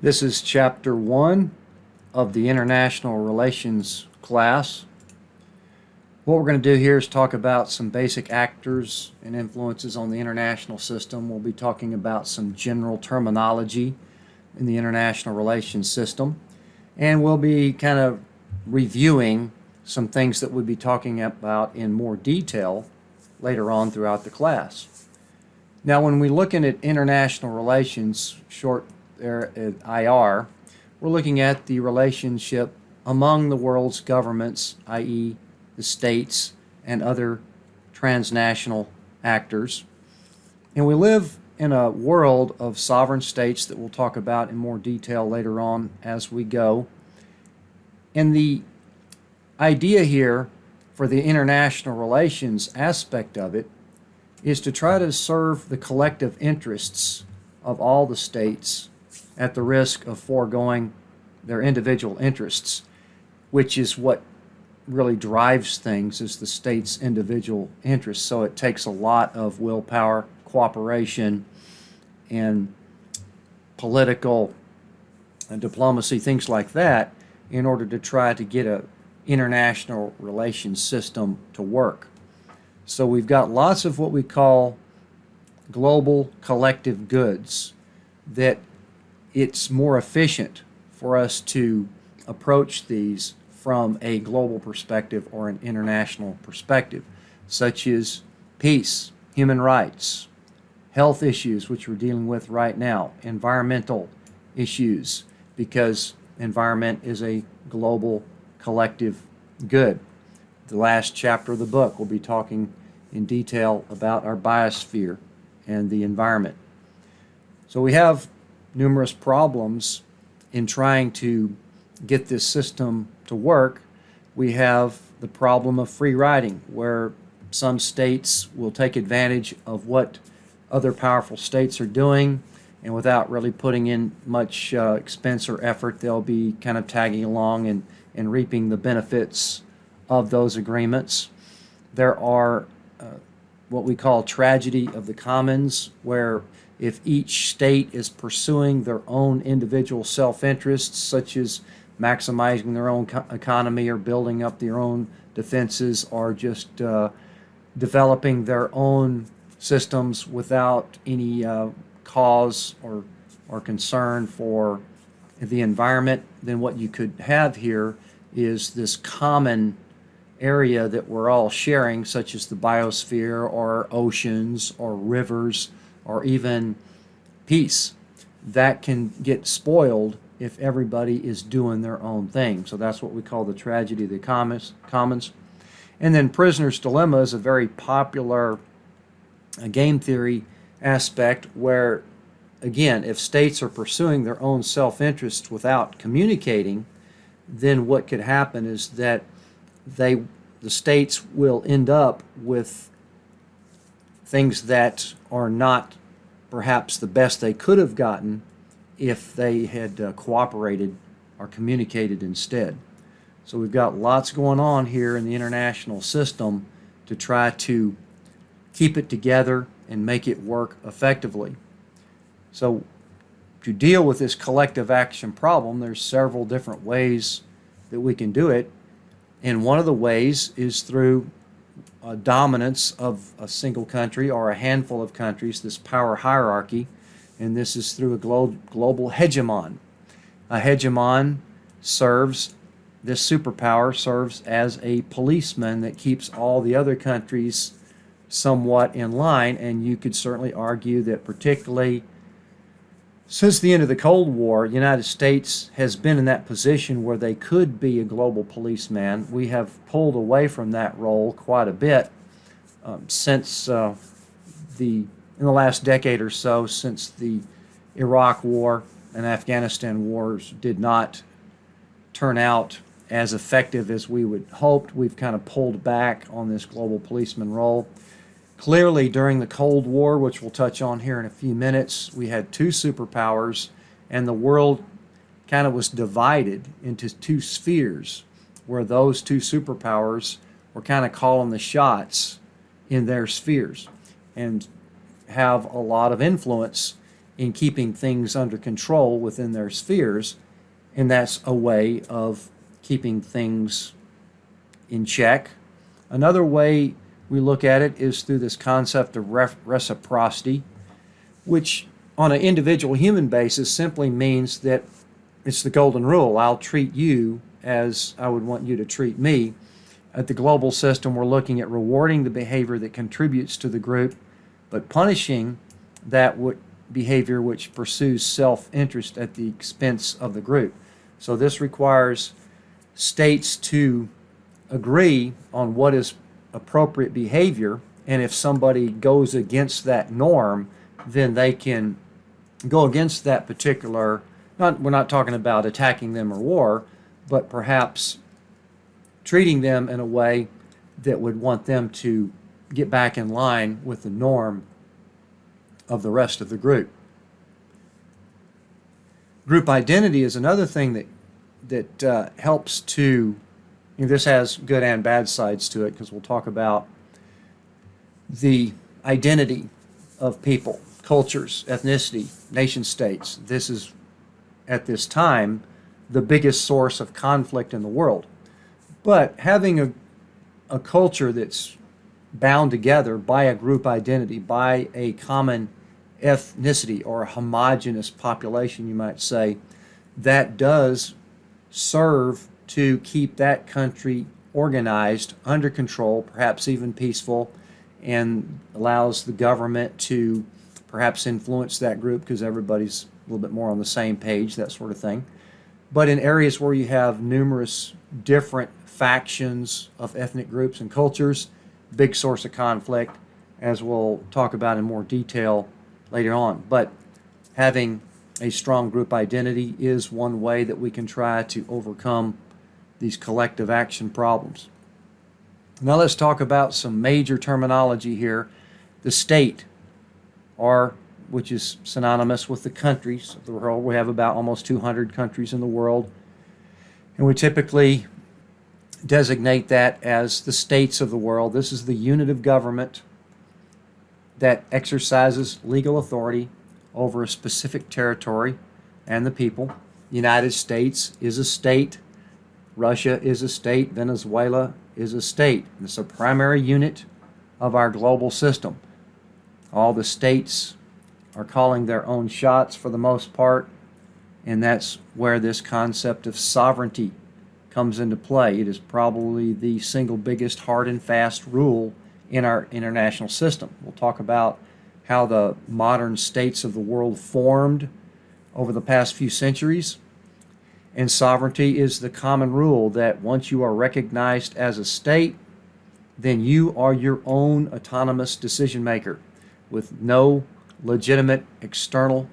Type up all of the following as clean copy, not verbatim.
This is Chapter 1 of the International Relations class. What we're going to do here is talk about some basic actors and influences on the international system. We'll be talking about some general terminology in the international relations system. And we'll be kind of reviewing some things that we'll be talking about in more detail later on throughout the class. Now, when we're looking at international relations, short there at IR, we're looking at the relationship among the world's governments, i.e. the states and other transnational actors. And we live in a world of sovereign states that we'll talk about in more detail later on as we go. And the idea here for the international relations aspect of it is to try to serve the collective interests of all the states at the risk of foregoing their individual interests, which is what really drives things, is the state's individual interests. So it takes a lot of willpower, cooperation, and political and diplomacy, things like that, in order to try to get an international relations system to work. So we've got lots of what we call global collective goods that it's more efficient for us to approach these from a global perspective or an international perspective, such as peace, human rights, health issues, which we're dealing with right now, environmental issues, because environment is a global collective good. The last chapter of the book will be talking in detail about our biosphere and the environment. So we have numerous problems in trying to get this system to work. We have the problem of free riding, where some states will take advantage of what other powerful states are doing, and without really putting in much expense or effort, they'll be kind of tagging along and reaping the benefits of those agreements. There are what we call tragedy of the commons, where if each state is pursuing their own individual self-interests, such as maximizing their own economy or building up their own defenses, or just developing their own systems without any cause or concern for the environment, then what you could have here is this common area that we're all sharing, such as the biosphere or oceans or rivers or even peace, that can get spoiled if everybody is doing their own thing. So that's what we call the tragedy of the commons. And then prisoner's dilemma is a very popular game theory aspect where, again, if states are pursuing their own self-interest without communicating, then what could happen is that the states will end up with things that are not perhaps the best they could have gotten if they had cooperated or communicated instead. So we've got lots going on here in the international system to try to keep it together and make it work effectively. So to deal with this collective action problem, there's several different ways that we can do it. And one of the ways is through dominance of a single country or a handful of countries, this power hierarchy, and this is through a global hegemon. A hegemon serves, this superpower serves as a policeman that keeps all the other countries somewhat in line, and you could certainly argue that particularly since the end of the Cold War, the United States has been in that position where they could be a global policeman. We have pulled away from that role quite a bit since in the last decade or so, since the Iraq War and Afghanistan wars did not turn out as effective as we would hoped. We've kind of pulled back on this global policeman role. Clearly, during the Cold War, which we'll touch on here in a few minutes, we had two superpowers, and the world kind of was divided into two spheres, where those two superpowers were kind of calling the shots in their spheres and have a lot of influence in keeping things under control within their spheres, and that's a way of keeping things in check. Another way we look at it is through this concept of reciprocity, which on an individual human basis simply means that it's the golden rule. I'll treat you as I would want you to treat me. At the global system, we're looking at rewarding the behavior that contributes to the group, but punishing that behavior which pursues self-interest at the expense of the group. So this requires states to agree on what is appropriate behavior, and if somebody goes against that norm, then they can go against that particular, we're not talking about attacking them or war, but perhaps treating them in a way that would want them to get back in line with the norm of the rest of the group. Group identity is another thing that helps to, this has good and bad sides to it, because we'll talk about the identity of people, cultures, ethnicity, nation states. This is, at this time, the biggest source of conflict in the world. But having a culture that's bound together by a group identity, by a common ethnicity or a homogeneous population, you might say, that does serve to keep that country organized, under control, perhaps even peaceful, and allows the government to perhaps influence that group because everybody's a little bit more on the same page, that sort of thing. But in areas where you have numerous different factions of ethnic groups and cultures, big source of conflict, as we'll talk about in more detail later on. But having a strong group identity is one way that we can try to overcome these collective action problems. Now let's talk about some major terminology here. The state, which is synonymous with the countries of the world. We have about almost 200 countries in the world, and we typically designate that as the states of the world. This is the unit of government that exercises legal authority over a specific territory and the people. The United States is a state. Russia is a state. Venezuela is a state. It's a primary unit of our global system. All the states are calling their own shots for the most part, and that's where this concept of sovereignty comes into play. It is probably the single biggest hard and fast rule in our international system. We'll talk about how the modern states of the world formed over the past few centuries. And sovereignty is the common rule that once you are recognized as a state, then you are your own autonomous decision maker with no legitimate external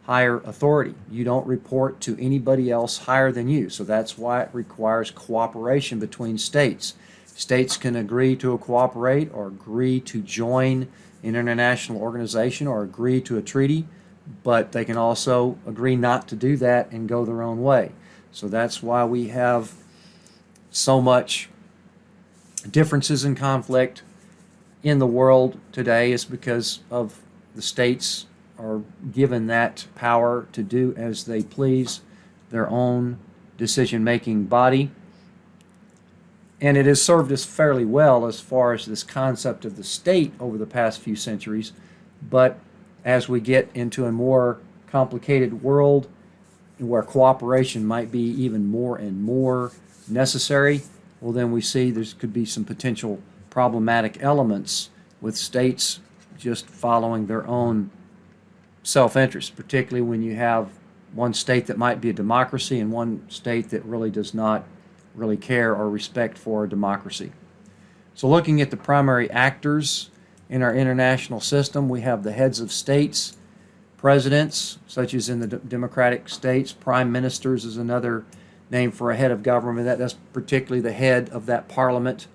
higher authority. You don't report to anybody else higher than you. So that's why it requires cooperation between states. States can agree to cooperate or agree to join an international organization or agree to a treaty, but they can also agree not to do that and go their own way. So that's why we have so much differences and conflict in the world today, is because of the states are given that power to do as they please, their own decision-making body. And it has served us fairly well as far as this concept of the state over the past few centuries. But as we get into a more complicated world where cooperation might be even more and more necessary, well, then we see there could be some potential problematic elements with states just following their own self-interest, particularly when you have one state that might be a democracy and one state that really does not really care or respect for democracy. So looking at the primary actors in our international system, we have the heads of states, presidents, such as in the democratic states. Prime ministers is another name for a head of government. That's particularly the head of that parliament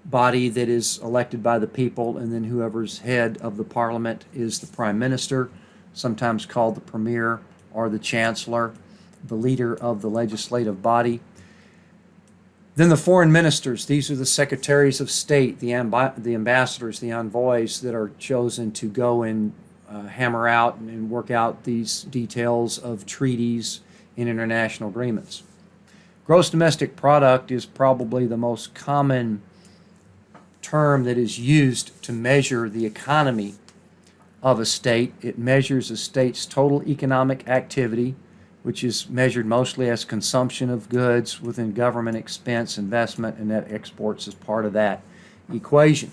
body that is elected by the people, and then whoever's head of the parliament is the prime minister, sometimes called the premier or the chancellor, the leader of the legislative body. Then the foreign ministers, these are the secretaries of state, the ambassadors, the envoys that are chosen to go and hammer out and work out these details of treaties and international agreements. Gross domestic product is probably the most common term that is used to measure the economy of a state. It measures a state's total economic activity, which is measured mostly as consumption of goods within government expense, investment, and net exports as part of that equation.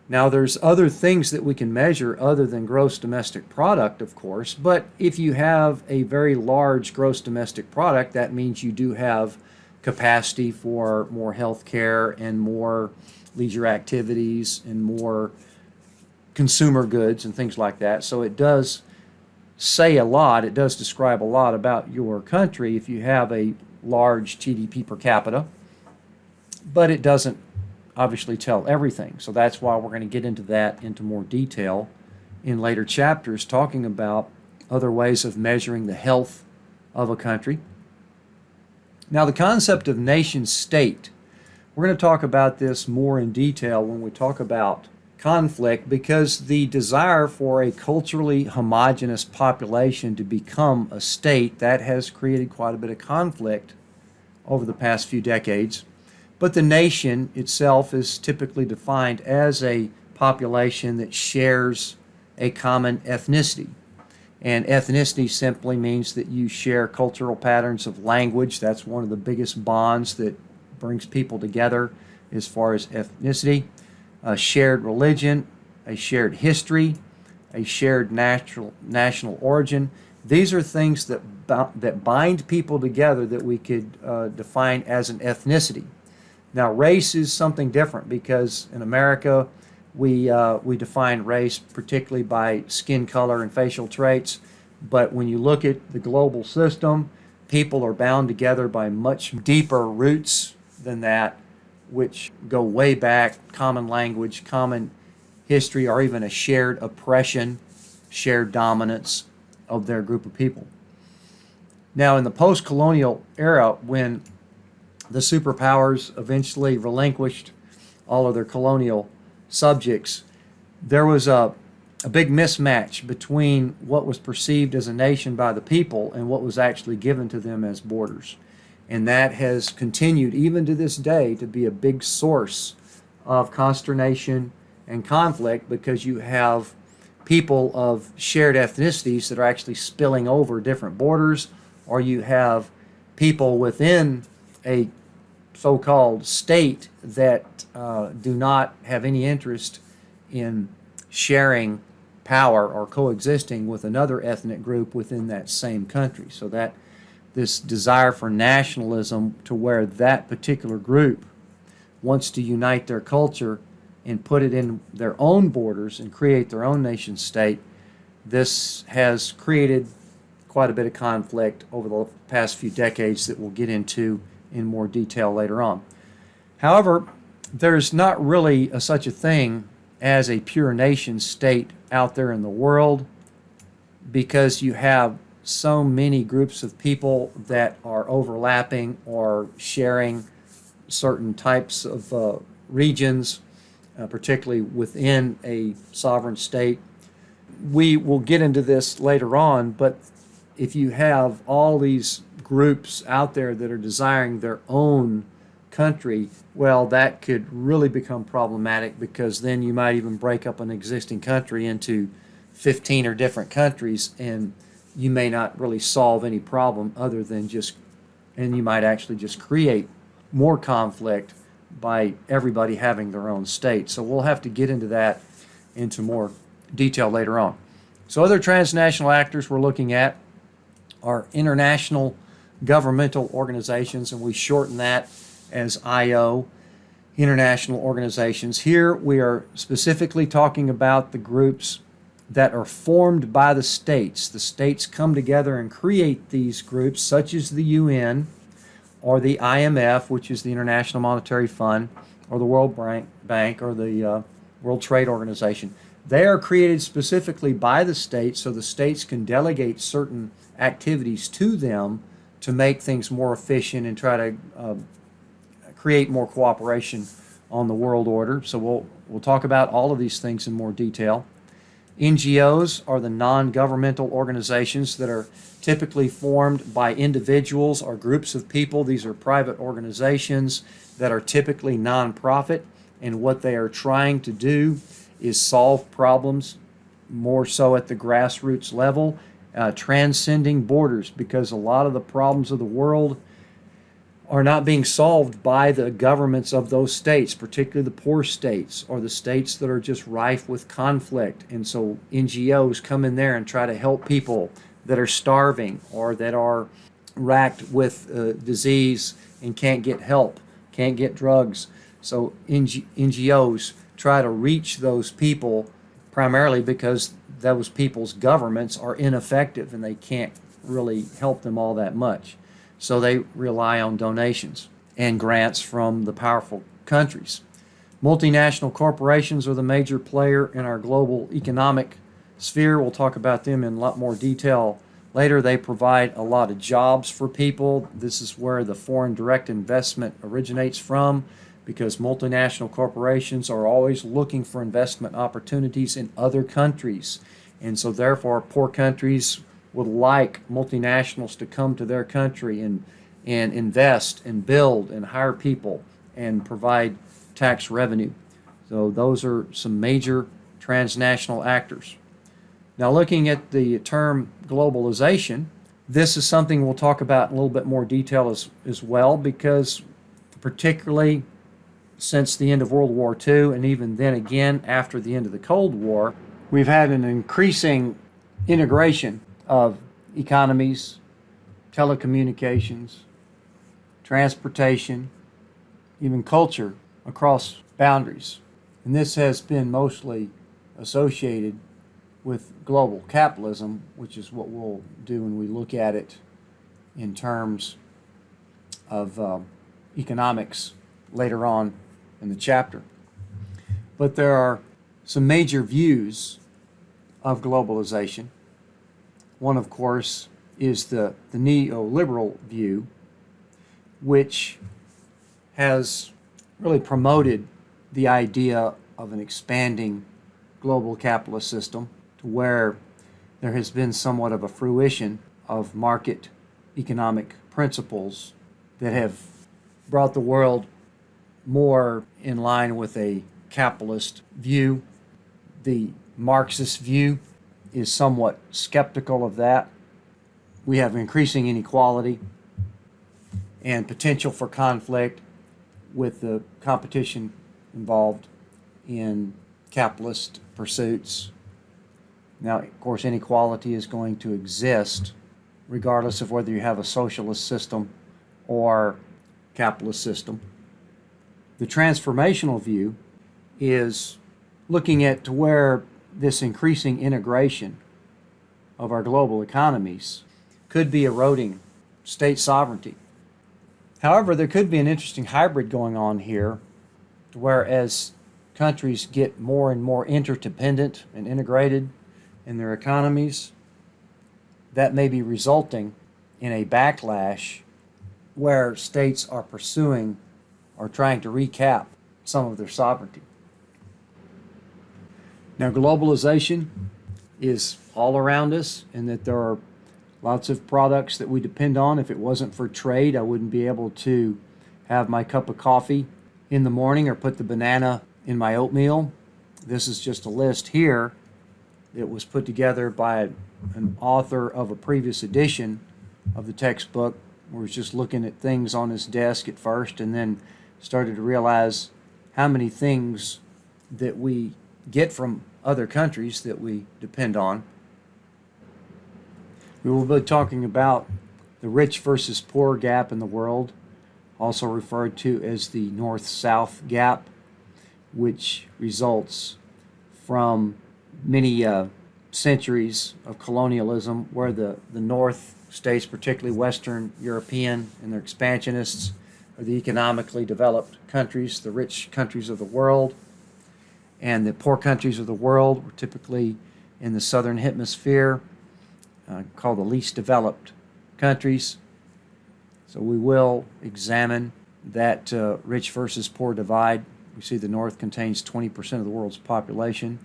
Now, there's other things that we can measure other than gross domestic product, of course, but if you have a very large gross domestic product, that means you do have capacity for more health care and more leisure activities and more consumer goods and things like that. So it does say a lot, it does describe a lot about your country if you have a large GDP per capita, but it doesn't obviously tell everything. So that's why we're going to get into that into more detail in later chapters, talking about other ways of measuring the health of a country. Now, the concept of nation state, we're going to talk about this more in detail when we talk about conflict, because the desire for a culturally homogeneous population to become a state, that has created quite a bit of conflict over the past few decades. But the nation itself is typically defined as a population that shares a common ethnicity. And ethnicity simply means that you share cultural patterns of language. That's one of the biggest bonds that brings people together as far as ethnicity. A shared religion, a shared history, a shared national origin. These are things that bind people together that we could define as an ethnicity. Now, race is something different, because in America we define race particularly by skin color and facial traits. But when you look at the global system, people are bound together by much deeper roots than that, which go way back: common language, common history, or even a shared oppression, shared dominance of their group of people. Now, in the post-colonial era, when the superpowers eventually relinquished all of their colonial subjects, there was a big mismatch between what was perceived as a nation by the people and what was actually given to them as borders. And that has continued even to this day to be a big source of consternation and conflict, because you have people of shared ethnicities that are actually spilling over different borders, or you have people within a so-called state that do not have any interest in sharing power or coexisting with another ethnic group within that same country. So that this desire for nationalism, to where that particular group wants to unite their culture and put it in their own borders and create their own nation state, this has created quite a bit of conflict over the past few decades that we'll get into in more detail later on. However, there's not really such a thing as a pure nation state out there in the world, because you have so many groups of people that are overlapping or sharing certain types of regions, particularly within a sovereign state. We will get into this later on, but if you have all these groups out there that are desiring their own country, well, that could really become problematic, because then you might even break up an existing country into 15 or different countries, and you may not really solve any problem other than and you might actually just create more conflict by everybody having their own state. So we'll have to get into that into more detail later on. So other transnational actors we're looking at are international governmental organizations, and we shorten that as IO, international organizations. Here we are specifically talking about the groups that are formed by the states. The states come together and create these groups, such as the UN or the IMF, which is the International Monetary Fund, or the World Bank, or the World Trade Organization. They are created specifically by the states, so the states can delegate certain activities to them to make things more efficient and try to create more cooperation on the world order. So we'll talk about all of these things in more detail. NGOs are the non-governmental organizations that are typically formed by individuals or groups of people. These are private organizations that are typically nonprofit, and what they are trying to do is solve problems more so at the grassroots level, transcending borders, because a lot of the problems of the world are not being solved by the governments of those states, particularly the poor states or the states that are just rife with conflict. And so NGOs come in there and try to help people that are starving or that are racked with disease and can't get help, can't get drugs. So NGOs try to reach those people primarily because those people's governments are ineffective and they can't really help them all that much. So they rely on donations and grants from the powerful countries. Multinational corporations are the major player in our global economic sphere. We'll talk about them in a lot more detail later. They provide a lot of jobs for people. This is where the foreign direct investment originates from, because multinational corporations are always looking for investment opportunities in other countries. And so therefore, poor countries would like multinationals to come to their country and invest and build and hire people and provide tax revenue. So those are some major transnational actors. Now, looking at the term globalization, this is something we'll talk about in a little bit more detail as well, because particularly since the end of World War II, and even then again after the end of the Cold War, we've had an increasing integration of economies, telecommunications, transportation, even culture across boundaries. And this has been mostly associated with global capitalism, which is what we'll do when we look at it in terms of economics later on in the chapter. But there are some major views of globalization. One, of course, is the neoliberal view, which has really promoted the idea of an expanding global capitalist system to where there has been somewhat of a fruition of market economic principles that have brought the world more in line with a capitalist view. The Marxist view is somewhat skeptical of that. We have increasing inequality and potential for conflict with the competition involved in capitalist pursuits. Now, of course, inequality is going to exist regardless of whether you have a socialist system or capitalist system. The transformational view is looking at to where this increasing integration of our global economies could be eroding state sovereignty. However, there could be an interesting hybrid going on here, where as countries get more and more interdependent and integrated in their economies, that may be resulting in a backlash where states are pursuing or trying to recap some of their sovereignty. Now, globalization is all around us, in that there are lots of products that we depend on. If it wasn't for trade, I wouldn't be able to have my cup of coffee in the morning or put the banana in my oatmeal. This is just a list here that was put together by an author of a previous edition of the textbook, who was just looking at things on his desk at first and then started to realize how many things that we get from other countries that we depend on. We will be talking about the rich versus poor gap in the world, also referred to as the North-South gap, which results from many centuries of colonialism, where the North states, particularly Western European and their expansionists, are the economically developed countries, the rich countries of the world, and the poor countries of the world were typically in the southern hemisphere, called the least developed countries. So we will examine that rich versus poor divide. We see the North contains 20% of the world's population,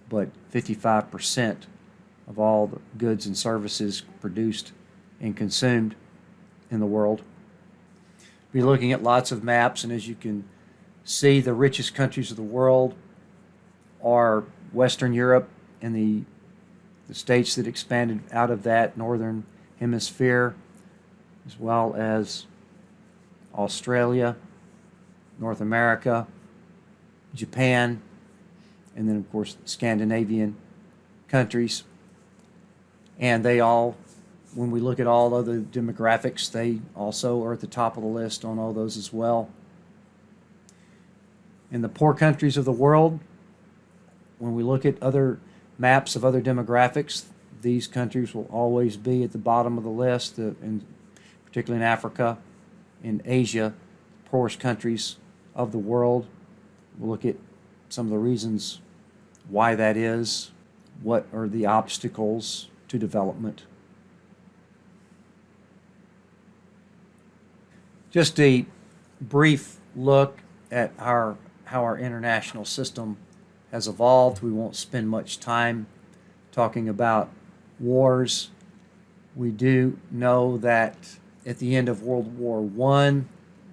but 55% of all the goods and services produced and consumed in the world. We're looking at lots of maps, and as you can see, the richest countries of the world are Western Europe and the states that expanded out of that northern hemisphere, as well as Australia, North America, Japan, and then of course Scandinavian countries. And they all, when we look at all other demographics, they also are at the top of the list on all those as well. In the poor countries of the world, when we look at other maps of other demographics, these countries will always be at the bottom of the list, particularly in Africa, in Asia, poorest countries of the world. We'll look at some of the reasons why that is, what are the obstacles to development. Just a brief look at how our international system has evolved. We won't spend much time talking about wars. We do know that at the end of World War I,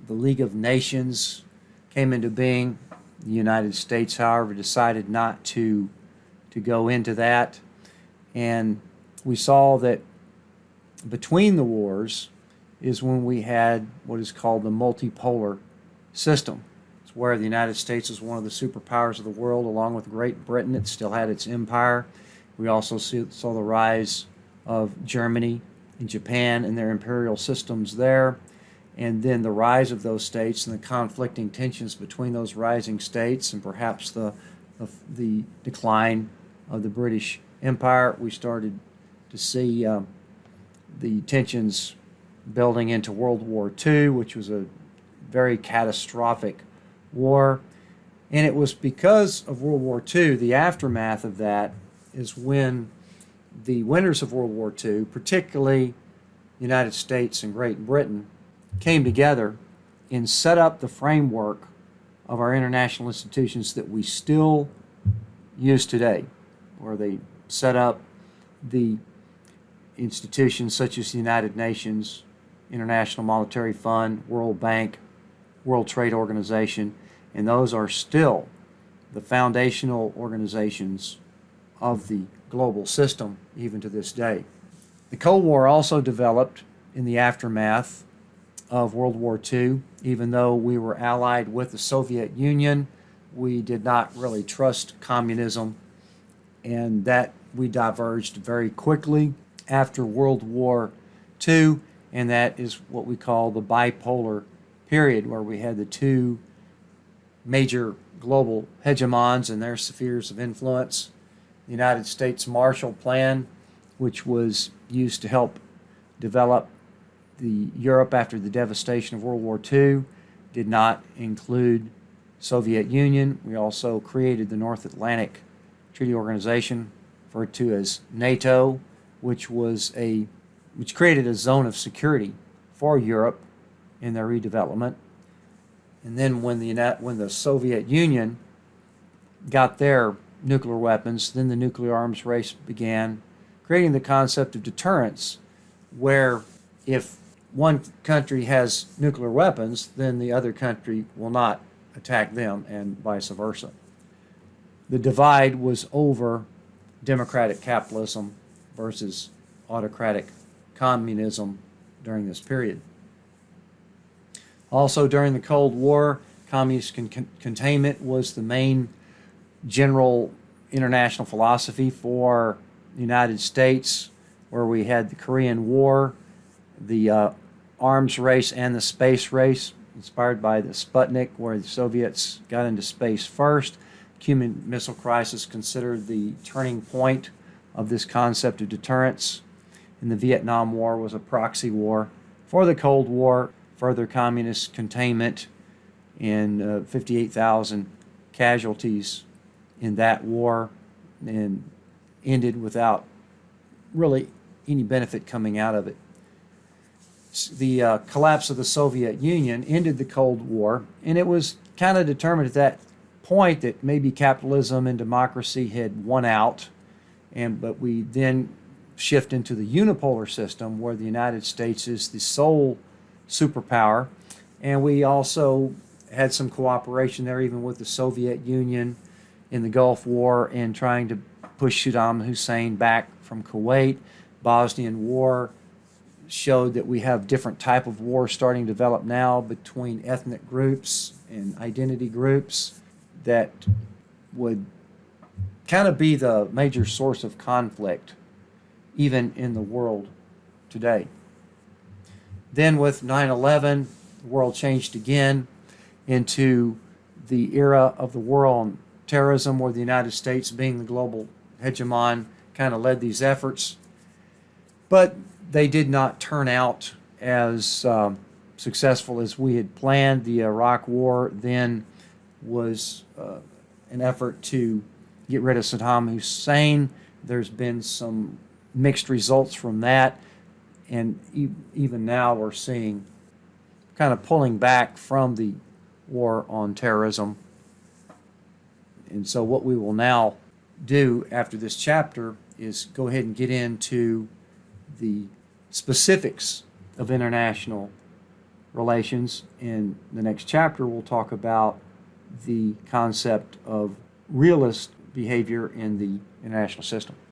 the League of Nations came into being. The United States, however, decided not to go into that. And we saw that between the wars is when we had what is called the multipolar system. It's where the United States is one of the superpowers of the world, along with Great Britain. It still had its empire. We also saw the rise of Germany and Japan and their imperial systems there, and then the rise of those states and the conflicting tensions between those rising states, and perhaps the decline of the British Empire. We started to see the tensions building into World War II, which was a very catastrophic war. And it was because of World War II, the aftermath of that is when the winners of World War II, particularly the United States and Great Britain, came together and set up the framework of our international institutions that we still use today, where they set up the institutions such as the United Nations, International Monetary Fund, World Bank, World Trade Organization, and those are still the foundational organizations of the global system even to this day. The Cold War also developed in the aftermath of World War II. Even though we were allied with the Soviet Union, we did not really trust communism, and that we diverged very quickly after World War II, and that is what we call the bipolar period, where we had the two major global hegemons and their spheres of influence. The United States Marshall Plan, which was used to help develop the Europe after the devastation of World War II, did not include Soviet Union. We also created the North Atlantic Treaty Organization, referred to as NATO, which created a zone of security for Europe in their redevelopment. And then when the Soviet Union got their nuclear weapons, then the nuclear arms race began, creating the concept of deterrence, where if one country has nuclear weapons, then the other country will not attack them, and vice versa. The divide was over democratic capitalism versus autocratic communism during this period. Also, during the Cold War, communist containment was the main general international philosophy for the United States, where we had the Korean War, the arms race and the space race, inspired by the Sputnik, where the Soviets got into space first. Cuban Missile Crisis considered the turning point of this concept of deterrence. And the Vietnam War was a proxy war for the Cold War, further communist containment, and 58,000 casualties in that war, and ended without really any benefit coming out of it. The collapse of the Soviet Union ended the Cold War, and it was kind of determined at that point that maybe capitalism and democracy had won out, but we then shift into the unipolar system where the United States is the sole superpower, and we also had some cooperation there even with the Soviet Union in the Gulf War in trying to push Saddam Hussein back from Kuwait. Bosnian War showed that we have different type of wars starting to develop now between ethnic groups and identity groups that would kind of be the major source of conflict even in the world today. Then with 9/11, the world changed again into the era of the war on terrorism, where the United States, being the global hegemon, kind of led these efforts. But they did not turn out as successful as we had planned. The Iraq War then was an effort to get rid of Saddam Hussein. There's been some mixed results from that, and even now we're seeing kind of pulling back from the war on terrorism. And so what we will now do after this chapter is go ahead and get into the specifics of international relations. In the next chapter, we'll talk about the concept of realist behavior in the international system.